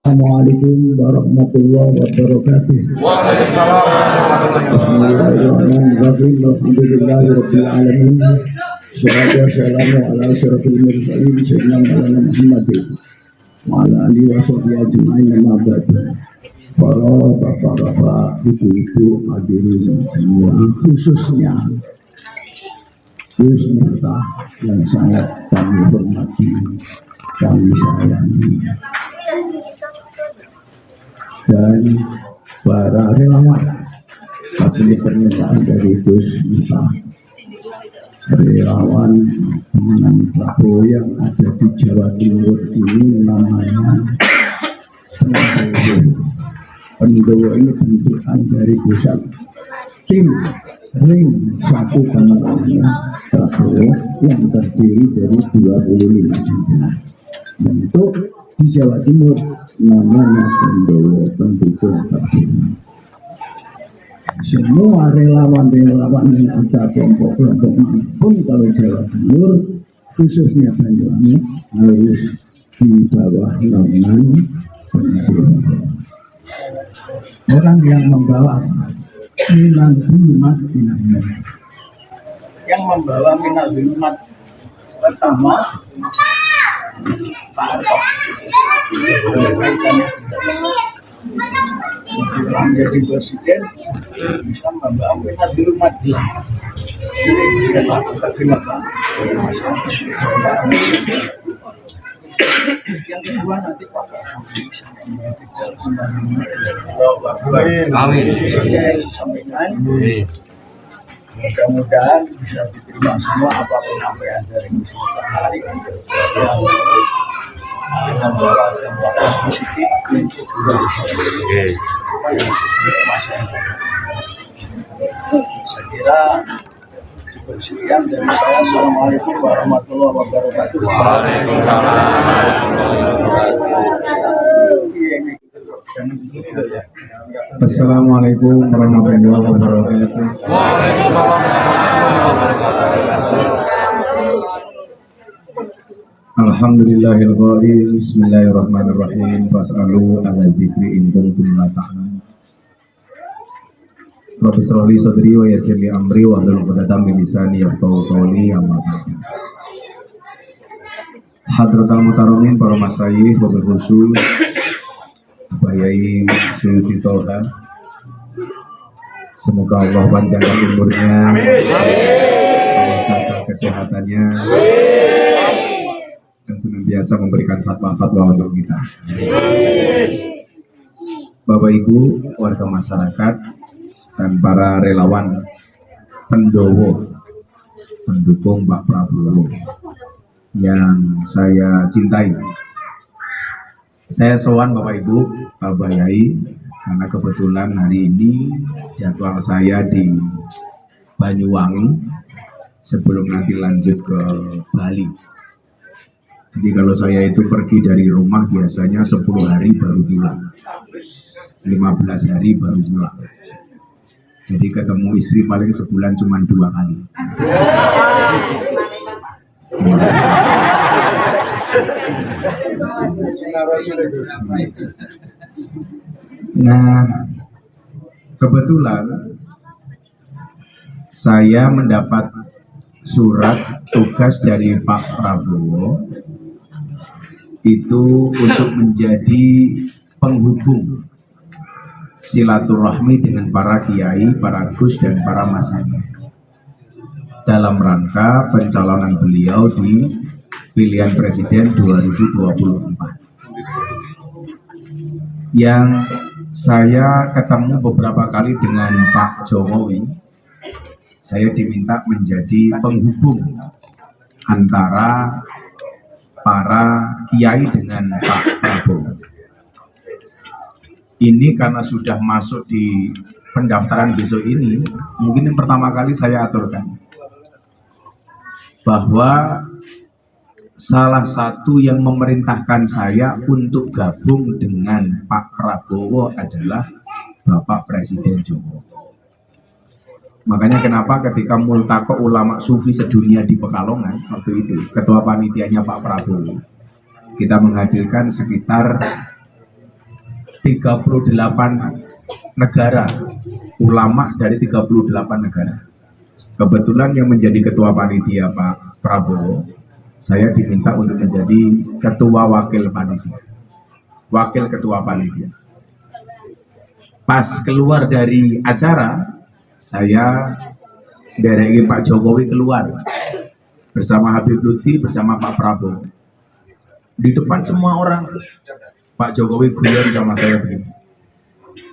Assalamualaikum warahmatullahi wabarakatuh. Waalaikumsalam warahmatullahi Bismillahirrahmanirrahim. Alhamdulillahirabbil alamin. Shalatu wassalamu ala asyrofil mursalin sayyidina Maulana Muhammad wa ala alihi washabbihi ajmain. Amma ba'du. Para bapak-bapak, ibu-ibu, hadirin semua, khususnya Gus Miftah yang sangat kami hormati, kami sayangi, dan para relawan. Tapi pernyataan dari Gus Miftah, relawan pemenang Prabowo yang ada di Jawa Timur ini namanya Pendowo. Ini bentukan dari pusat tim ring satu pemenangnya Prabowo yang terdiri dari 25 jajaran. Bentuk di Jawa Timur namanya Pendowo, pendukung Prabowo. Semua relawan-relawan yang ada kelompok-kelompok manapun kalau Jawa Timur, khususnya Banyuwangi, harus di bawah naungan Pendowo. Orang yang membawa minal zulmat minal nur, yang membawa minal zulmat pertama Pak Harto, menjadi presiden bisa membawa minal zulmat. Jadi bagaimana masyarakat yang kedua nanti Pak bisa Amin. Saya sampaikan, mudah-mudahan bisa diterima semua apapun apa yang dari musibah hari ini. Membawa dampak positif untuk masyarakat. Saya kira cukup sekian dari saya. Assalamualaikum warahmatullahi wabarakatuh. Assalamualaikum warahmatullahi wabarakatuh. Alhamdulillahil qail. Bismillahirrahmanirrahim. Fas'alu ala dzikri in kuntum la ta'lamun. Rabbi shrah li sadri wa yassir li amri wa hlul 'uqdatam min lisani yafqahu qawli. Amma ba'du. Hadratul mutaromin, para masyayikh, wabil khusus Bayai Suyuti Toha, semoga Allah panjangkan umurnya, Allah jaga kesehatannya, dan senantiasa memberikan fatwa-fatwa untuk kita. Bapak Ibu, warga masyarakat, dan para relawan Pendowo, pendukung Pak Prabowo yang saya cintai. Saya sowan Bapak Ibu, Pak Bayai, karena kebetulan hari ini jadwal saya di Banyuwangi sebelum nanti lanjut ke Bali. Jadi kalau saya itu pergi dari rumah biasanya 10 hari baru pulang, 15 hari baru pulang. Jadi ketemu istri paling sebulan cuma 2 kali. Nah, kebetulan saya mendapat surat tugas dari Pak Prabowo itu untuk menjadi penghubung silaturahmi dengan para kiai, para gus, dan para masyayikh dalam rangka pencalonan beliau di pilihan presiden 2024. Yang saya ketemu beberapa kali dengan Pak Jokowi, saya diminta menjadi penghubung antara para kiai dengan Pak Prabowo. Ini karena sudah masuk di pendaftaran besok ini, mungkin yang pertama kali saya aturkan bahwa salah satu yang memerintahkan saya untuk gabung dengan Pak Prabowo adalah Bapak Presiden Jokowi. Makanya kenapa ketika multaqo ulama sufi sedunia di Pekalongan waktu itu, ketua panitianya Pak Prabowo, kita menghadirkan sekitar negara, ulama dari 38 negara. Kebetulan yang menjadi ketua panitia Pak Prabowo, saya diminta untuk menjadi ketua wakil panitia, wakil ketua panitia. Pas keluar dari acara, saya dari Pak Jokowi keluar bersama Habib Lutfi, bersama Pak Prabowo. Di depan semua orang, Pak Jokowi guyon sama saya begini.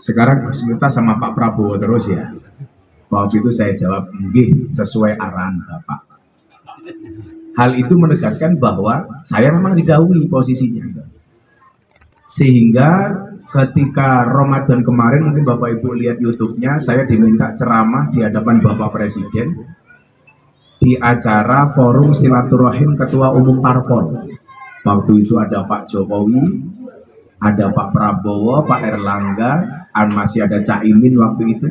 Sekarang Gus Miftah sama Pak Prabowo terus ya. Waktu itu saya jawab, nggih, sesuai arahan Bapak. Hal itu menegaskan bahwa saya memang didahului posisinya. Sehingga ketika Ramadan kemarin, mungkin Bapak Ibu lihat YouTube-nya, saya diminta ceramah di hadapan Bapak Presiden di acara forum silaturahim Ketua Umum Parpol. Waktu itu ada Pak Jokowi, ada Pak Prabowo, Pak Erlangga, masih ada Cak Imin waktu itu,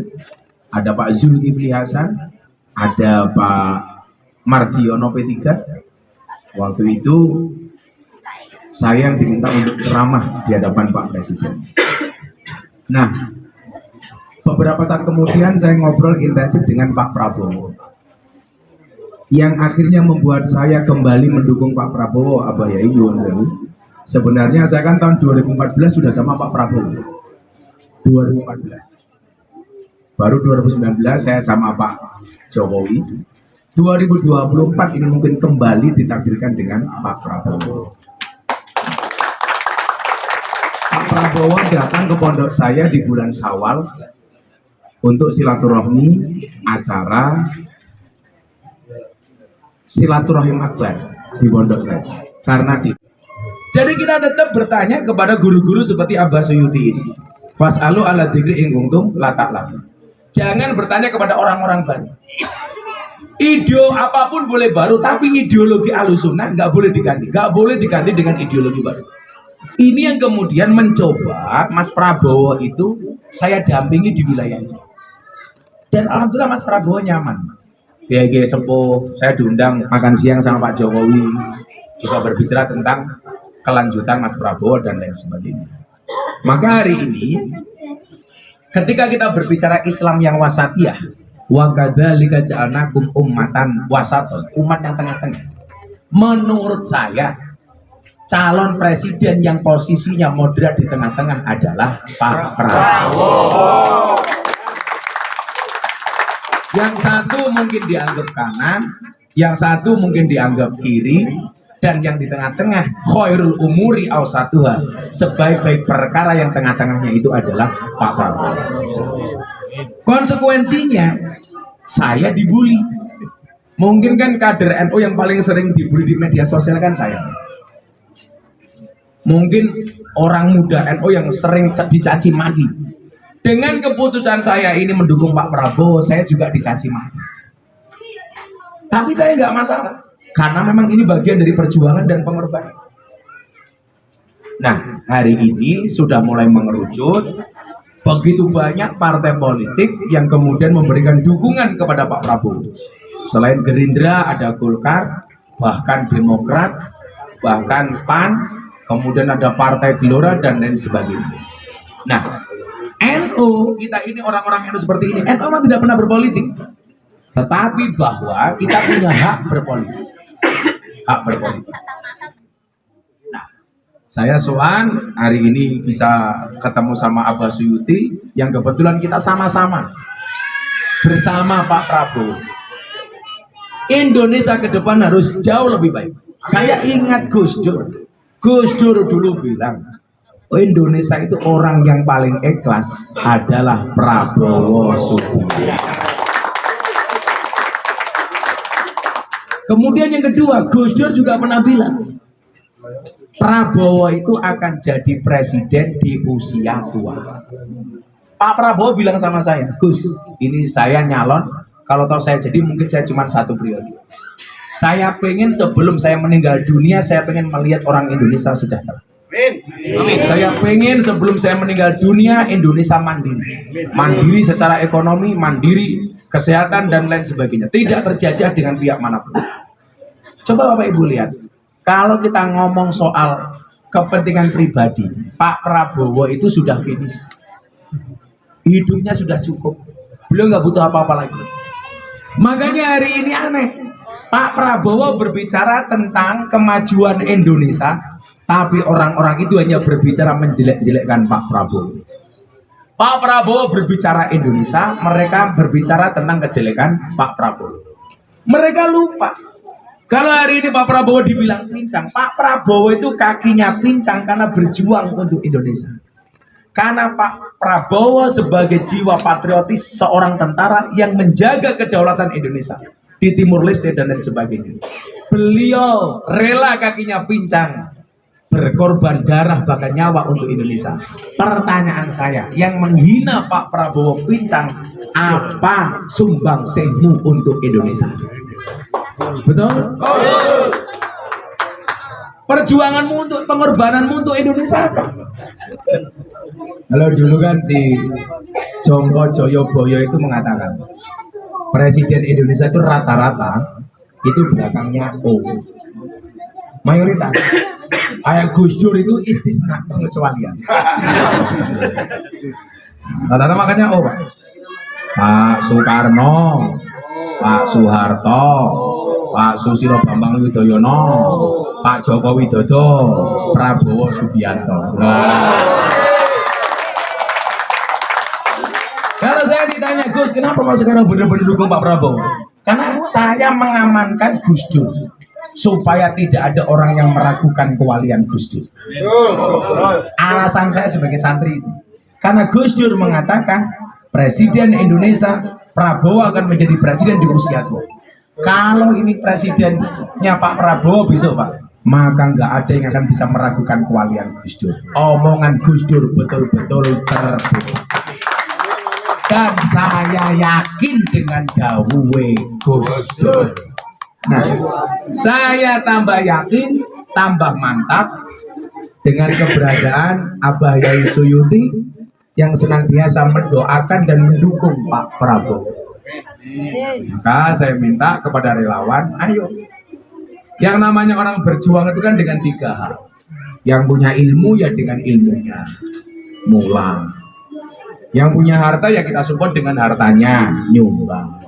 ada Pak Zulkifli Hasan, ada Pak Mardiono P3. Waktu itu saya yang diminta untuk ceramah di hadapan Pak Presiden. Nah, beberapa saat kemudian saya ngobrol intensif dengan Pak Prabowo, yang akhirnya membuat saya kembali mendukung Pak Prabowo. Apa ya Ibu? Sebenarnya saya kan tahun 2014 sudah sama Pak Prabowo. 2014. Baru 2019 saya sama Pak Jokowi. 2024 ini mungkin kembali ditakdirkan dengan Pak Prabowo. Pak Prabowo datang ke pondok saya di bulan Syawal untuk silaturahmi acara silaturahim akbar di pondok saya. Jadi kita tetap bertanya kepada guru-guru seperti Abah Suyuti ini. Fas'alu ala dzikri in kuntum la ta'lamun. Jangan bertanya kepada orang-orang baru. Ide apapun boleh baru, tapi ideologi Ahlussunnah nggak boleh diganti. Nggak boleh diganti dengan ideologi baru. Ini yang kemudian mencoba Mas Prabowo itu saya dampingi di wilayah ini. Dan alhamdulillah Mas Prabowo nyaman. GG Sepuh, saya diundang makan siang sama Pak Jokowi, juga berbicara tentang kelanjutan Mas Prabowo dan lain sebagainya. Maka hari ini ketika kita berbicara Islam yang wasatiyah, wa kadzalika ja'alnakum ummatan wasaton, umat yang tengah-tengah. Menurut saya calon presiden yang posisinya moderat di tengah-tengah adalah Pak Prabowo. Yang satu mungkin dianggap kanan, yang satu mungkin dianggap kiri, dan yang di tengah-tengah khairul umuri awsatuha, sebaik-baik perkara yang tengah-tengahnya itu adalah Pak Prabowo. Konsekuensinya saya dibully. Mungkin kan kader NU yang paling sering dibully di media sosial kan saya. Mungkin orang muda NU yang sering dicaci maki. Dengan keputusan saya ini mendukung Pak Prabowo, saya juga dicaci maki. Tapi saya nggak masalah, karena memang ini bagian dari perjuangan dan pengorbanan. Nah, hari ini sudah mulai mengerucut. Begitu banyak partai politik yang kemudian memberikan dukungan kepada Pak Prabowo. Selain Gerindra ada Golkar, bahkan Demokrat, bahkan PAN, kemudian ada Partai Gelora dan lain sebagainya. Nah, NU, kita ini orang-orang NU seperti ini, NU memang tidak pernah berpolitik. Tetapi bahwa kita punya hak berpolitik. Hak berpolitik. Nah, saya soan hari ini bisa ketemu sama Abah Suyuti yang kebetulan kita sama-sama bersama Pak Prabowo. Indonesia ke depan harus jauh lebih baik. Saya ingat Gus Dur. Gus Dur dulu bilang, Indonesia itu orang yang paling ikhlas adalah Prabowo Subianto. Kemudian yang kedua, Gus Dur juga pernah bilang, Prabowo itu akan jadi presiden di usia tua. Pak Prabowo bilang sama saya, Gus, ini saya nyalon, kalau tahu saya jadi mungkin saya cuma satu periode. Saya pengen sebelum saya meninggal dunia, saya pengen melihat orang Indonesia sejahtera. Amin. Saya pengen sebelum saya meninggal dunia, Indonesia mandiri. Mandiri secara ekonomi, mandiri kesehatan dan lain sebagainya. Tidak terjajah dengan pihak manapun. Coba Bapak Ibu lihat, kalau kita ngomong soal kepentingan pribadi. Pak Prabowo itu sudah finish. Hidupnya sudah cukup. Beliau nggak butuh apa-apa lagi. Makanya hari ini aneh. Pak Prabowo berbicara tentang kemajuan Indonesia, tapi orang-orang itu hanya berbicara menjelek-jelekkan Pak Prabowo. Pak Prabowo berbicara Indonesia, mereka berbicara tentang kejelekan Pak Prabowo. Mereka lupa. Kalau hari ini Pak Prabowo dibilang pincang, Pak Prabowo itu kakinya pincang karena berjuang untuk Indonesia. Karena Pak Prabowo sebagai jiwa patriotis seorang tentara yang menjaga kedaulatan Indonesia di Timur Leste dan lain sebagainya. Beliau rela kakinya pincang, berkorban darah bahkan nyawa untuk Indonesia. Pertanyaan saya, yang menghina Pak Prabowo pincang, apa sumbangsihmu untuk Indonesia? Betul? Perjuanganmu untuk, pengorbananmu untuk Indonesia apa? Kalau dulu kan si Jongko Joyoboyo itu mengatakan Presiden Indonesia itu rata-rata itu belakangnya O. Mayoritas. Kayak Gus Dur itu istisna, pengecualian. Rata-rata makanya O, Pak. Pak Soekarno, Pak Soeharto, Pak Susilo Bambang Yudhoyono, Pak Joko Widodo, Prabowo Subianto. Kalau saya ditanya, Gus, kenapa kok sekarang benar-benar dukung Pak Prabowo? Karena saya mengamankan Gus Dur supaya tidak ada orang yang meragukan kewalian Gus Dur. Alasan saya sebagai santri itu, karena Gus Dur mengatakan Presiden Indonesia Prabowo akan menjadi presiden di usia tua. Kalau ini presidennya Pak Prabowo besok, Pak, maka nggak ada yang akan bisa meragukan kewalian Gus Dur. Omongan Gus Dur betul-betul terbukti. Dan saya yakin dengan dawuhe Gus Dur. Nah, saya tambah yakin, tambah mantap dengan keberadaan Abah Yai Suyuti yang senantiasa mendoakan dan mendukung Pak Prabowo. Maka saya minta kepada relawan, ayo. Yang namanya orang berjuang itu kan dengan 3 hal. Yang punya ilmu ya dengan ilmunya, mulang. Yang punya harta ya kita support dengan hartanya, nyumbang.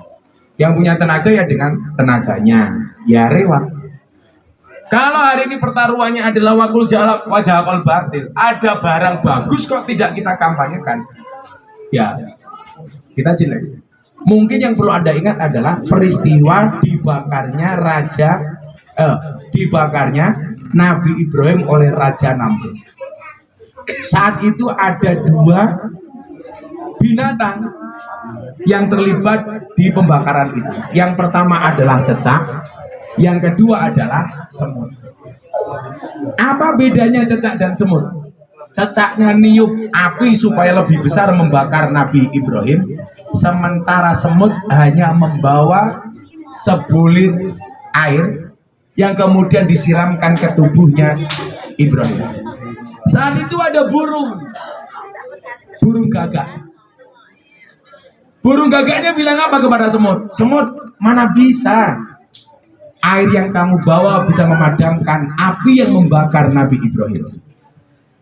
Yang punya tenaga ya dengan tenaganya, ya rewat. Kalau hari ini pertaruhannya adalah wakul jalab wajah akal batil, ada barang bagus kok tidak kita kampanyekan, ya kita jelek. Mungkin yang perlu Anda ingat adalah peristiwa dibakarnya Nabi Ibrahim oleh Raja Namrud. Saat itu ada 2 binatang yang terlibat di pembakaran itu. Yang pertama adalah cecak, yang kedua adalah semut. Apa bedanya cecak dan semut? Cecaknya niup api supaya lebih besar membakar Nabi Ibrahim, sementara semut hanya membawa sebulir air yang kemudian disiramkan ke tubuhnya Ibrahim. Saat itu ada burung gagak. Burung gagaknya bilang apa kepada semut? Semut, mana bisa air yang kamu bawa bisa memadamkan api yang membakar Nabi Ibrahim?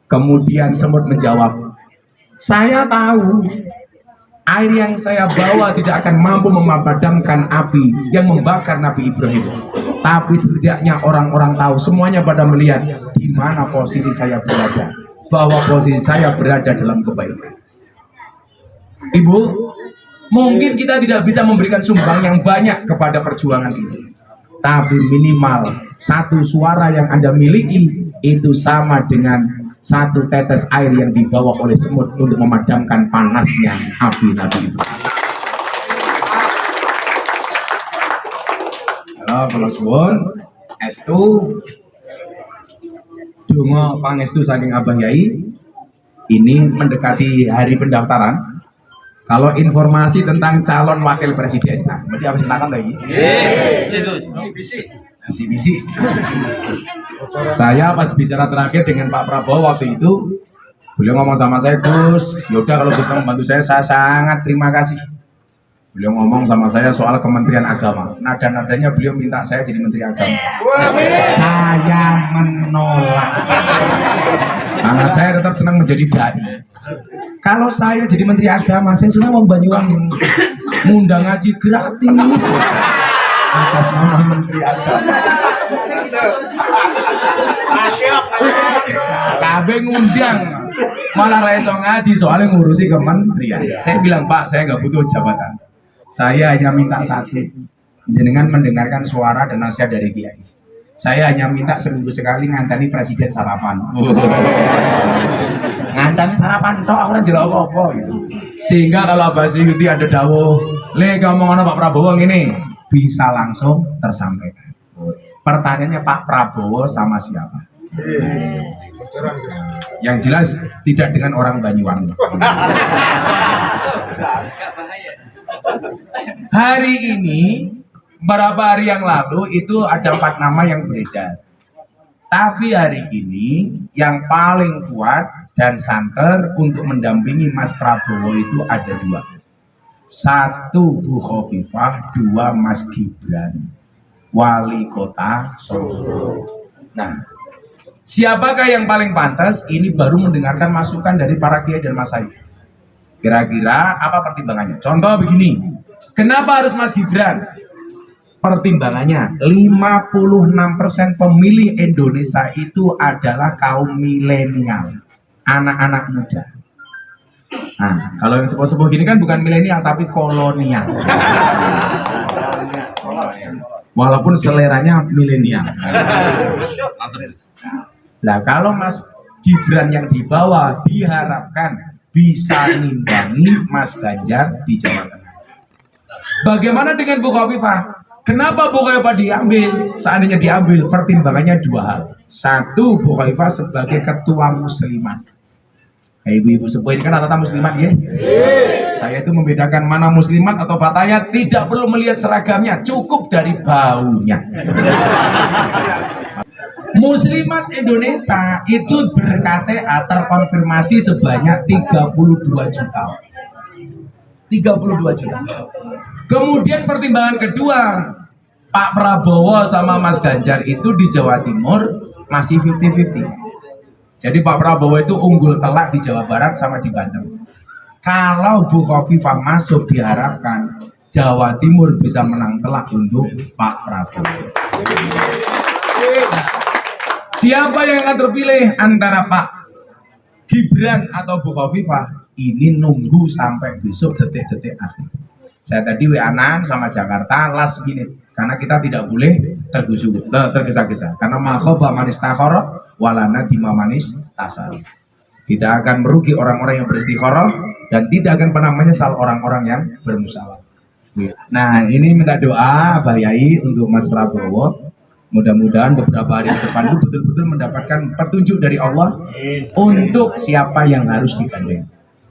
Kemudian semut menjawab, saya tahu air yang saya bawa tidak akan mampu memadamkan api yang membakar Nabi Ibrahim. Tapi setidaknya orang-orang tahu, semuanya pada melihat di mana posisi saya berada. Bahwa posisi saya berada dalam kebaikan. Ibu, mungkin kita tidak bisa memberikan sumbang yang banyak kepada perjuangan ini. Tapi minimal 1 suara yang Anda miliki itu sama dengan 1 tetes air yang dibawa oleh semut untuk memadamkan panasnya api Nabi Ibrahim. Halo, kalau suwun, estu, donga pangestu saking Abah Yai. Ini mendekati hari pendaftaran. Kalau informasi tentang calon wakil presiden, nah, berarti apa tangan lagi? Bisi-bisi. Saya pas bicara terakhir dengan Pak Prabowo waktu itu, beliau ngomong sama saya, Gus, yaudah kalau bisa membantu saya sangat terima kasih. Beliau ngomong sama saya soal Kementerian Agama. Nada-nadanya beliau minta saya jadi Menteri Agama. Saya menolak. Karena saya tetap senang menjadi dai. Kalau saya jadi Menteri Agama, saya senang mau Banyuwangi. Ngundang ngaji gratis. Atas nama Menteri Agama. Kabeh ngundang. Malah raiso ngaji soalnya ngurusi kementerian. Saya bilang, Pak, saya nggak butuh jabatan. Saya hanya minta satu, jenengan mendengarkan suara dan nasihat dari kiai. Saya hanya minta seminggu sekali ngancani presiden sarapan. Ngancani sarapan toh orang jero apa-apa gitu. Sehingga kalau Abah Suyuti ada dawuh, "Le ngomong Pak Prabowo ini bisa langsung tersampaikan." Pertanyaannya Pak Prabowo sama siapa? Yang jelas tidak dengan orang Banyuwangi. Hari ini, beberapa hari yang lalu itu ada 4 nama yang beredar. Tapi hari ini yang paling kuat dan santer untuk mendampingi Mas Prabowo itu ada 2. 1 Bu Khofifah, 2 Mas Gibran, wali kota Solo. Nah, siapakah yang paling pantas? Ini baru mendengarkan masukan dari para kiai dan masyayikh. Kira-kira apa pertimbangannya? Contoh begini, kenapa harus Mas Gibran? Pertimbangannya 56% pemilih Indonesia itu adalah kaum milenial, anak-anak muda. Nah, kalau yang sepuh-sepuh gini kan bukan milenial tapi kolonial. Walaupun seleranya milenial. Nah, kalau Mas Gibran yang dibawa diharapkan bisa ngimbangi Mas Ganjar di Jawa Tengah. Bagaimana dengan Bu Khofifah? Kenapa Bu Khofifah diambil? Seandainya diambil, pertimbangannya 2 hal. 1, Bu Khofifah sebagai ketua muslimat. Ibu-ibu sepuh ini kan rata-rata muslimat ya. Saya itu membedakan mana muslimat atau fatayat, tidak perlu melihat seragamnya, cukup dari baunya. Muslimat Indonesia itu ber-KTA terkonfirmasi sebanyak 32 juta. 32 juta. Kemudian pertimbangan kedua, Pak Prabowo sama Mas Ganjar itu di Jawa Timur masih 50-50. Jadi Pak Prabowo itu unggul telak di Jawa Barat sama di Banten. Kalau Bu Khofifah masuk, diharapkan Jawa Timur bisa menang telak untuk Pak Prabowo. Siapa yang akan terpilih antara Pak Gibran atau Bu Khofifah? Ini nunggu sampai besok detik-detik akhir. Saya tadi WA-an sama Jakarta last minute karena kita tidak boleh tergesa-gesa. Karena makhoba manis takhoro walana dima manis tasar. Tidak akan merugi orang-orang yang beristikharah dan tidak akan pernah menyesal orang-orang yang bermusyawarah. Nah, ini minta doa Mbah Yai untuk Mas Prabowo. Mudah-mudahan beberapa hari ke depan itu betul-betul mendapatkan petunjuk dari Allah untuk siapa yang harus digandeng.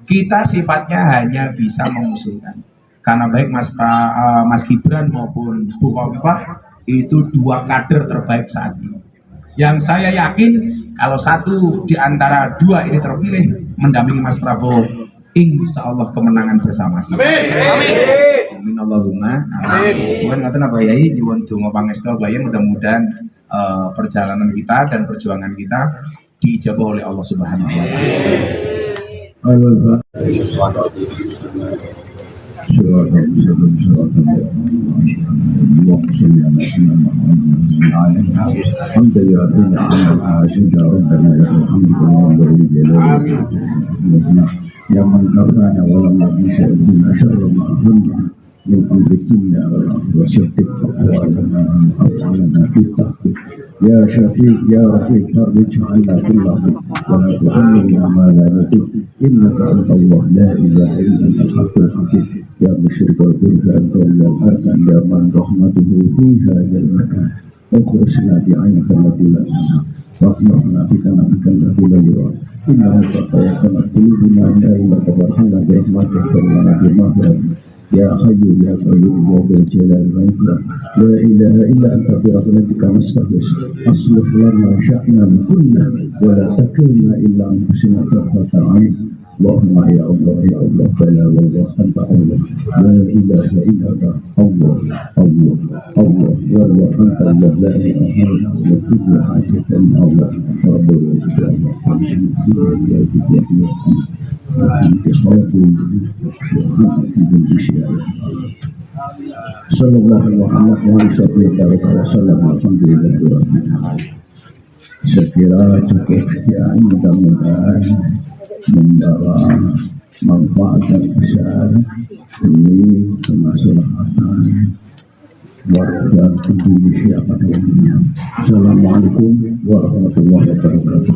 Kita sifatnya hanya bisa mengusulkan. Karena baik Mas Gibran maupun Bu Khofifah itu 2 kader terbaik saat ini. Yang saya yakin kalau 1 di antara 2 ini terpilih mendampingi Mas Prabowo, insya Allah kemenangan bersama. Amin. Amin. Amin Allahumma. Amin. Tuhan ngaten Abah Yai nyuwun donga pangestu Abah Yai, mudah-mudahan perjalanan kita dan perjuangan kita dijabah oleh Allah Subhanahu wa من أمر الدنيا والآخرة وشتت أقوالنا أفعالنا في التحقيق يا شفيع يا رفيق فرج عنا كله ولا تحملنا ما لا نطيق إنك أنت الله لا إله إلا أنت الحق الحقيق يا مشرك الكل أنت يا الأركان يا من رحمته في هذا المكان اخرجنا بعينك التي لا تنام واطمرنا بكنفك التي لا يرى إنه قد تيقنت قلوبنا لا إله تبرحنا برحمتك لنا بمغفرتك يا حي يا قيوم يا ذا الجلال والإكرام لا إله إلا أنت برحمتك نستغيث أصلح لنا شأننا كله ولا تكلنا إلا أنفسنا طرفة عين Allahumma ya Allah ya Allah bala wallah anta Allah la ilaha illa Allah Allah Allah ya Allah anta Allah la ilaha illa Allah kullu hajatan Allah rabbul Sallallahu Muhammad Wasallam. Alhamdulillah. Sekira cukup sekian, mudah-mudahan membawa manfaat yang besar demi kemaslahatan warga Indonesia pada umumnya. Assalamualaikum warahmatullahi wabarakatuh.